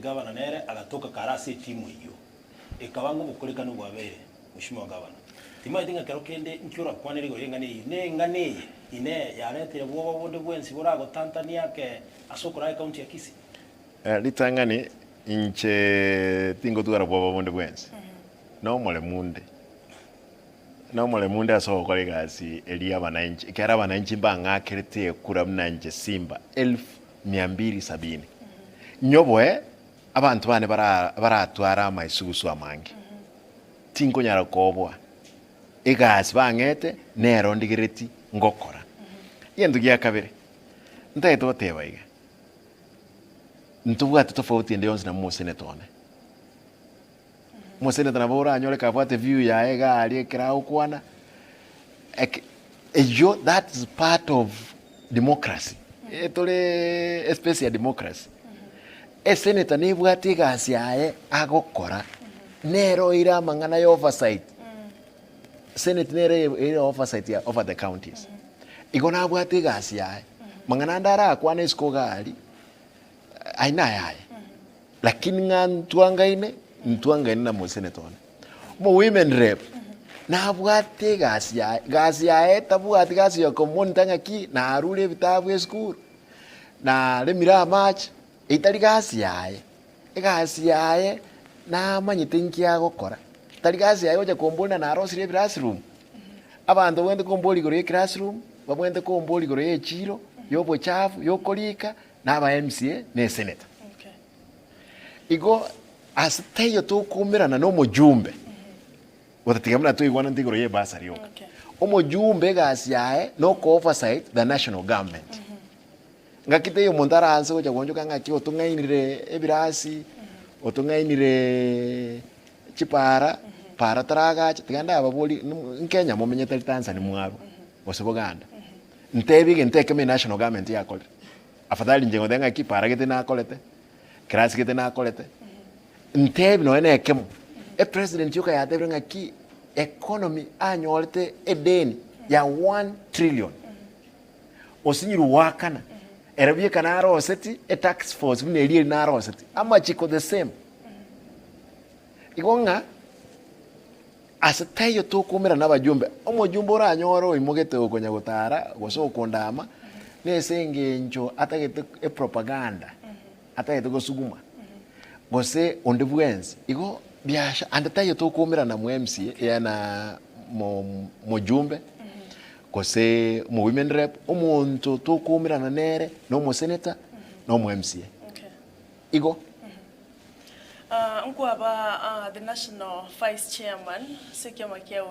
gavana nere agatoka karasi timu hiyo ikawango bukurikana gwabere mushimo gavana tima itinga kero kende nkyura kwanere go ngane ine yaretire bwo bonde bwensi burago Tanzania ke asokora county ya Kisii litangani inche tingo twara bwo bonde bwensi no mole munde asokora gasi elia bananchi kera bananchi bangakirite kura mnanje Simba 1270 nyobwe abantu bane baratwara amaisusu amangi tingo nyara kobwa igasi bangete nero ndigireti ngokora yendu gya kabere ntaito teba iga ntubwate tofauti ndi yonse na mu senetone mu senetone nabora anyole ka bwate view ya ega ali kirao kwana ejo that is part of democracy etole especially ya democracy senator ni bwate gasi yae agokora nero ira mangana ya oversight Senate nere oversight ya over the counties. Igona bwate gasi yae. Mangana ndara kwa nesko gali. Aina yae. Lakini ntuangaine na mo senetone. Mo women rep. Na bwate gasi yae. Gasi yae tabwate gasi ya common tanga ki na arule bitabu school. Na le mira match itali gasi yae. Gasi yae na manyitinki ya gokora. Taligazi yayo je kombona na arosire classroom abantu wende komboli gore classroom babwende komboli gore chiro yobo chafu yokolika na ba MCA ne senator igo asiteyo to kumirana no mujumbe watatigamana to igwana ndigoro ye basari yoka omujumbe gasi yae no ko oversight the national government ngakite yo montara anse je gonjoka ngaki otungainire ebirasi otungainire chipara para taraga tiganda ababoli nkenya mumenyete Tanzania mwabo oseboganda ntebige nteke me national government yakole afadhali njengo denga ki para gete na kolete krasi gete na kolete ntebi no ene kemo president yuka ya tebrenga ki economy anyolete edeni ya 1 trillion osinyiru wakana erabye kana roseti tax force mune eli na roseti ama chiko the same igonga asatayo to kumira n'abajumbe omujumbe oranyoro imugete okonya gutara gosoko ndama nesenge njo atagete propaganda atagete gosuguma gose ondebwenzi igo byasha andatayo to kumira na mu MCA yana mujumbe gose mu women rep omuntu to kumira na nere no mu senator no mu MCA igo Nkwaba the national vice chairman Sekia Makia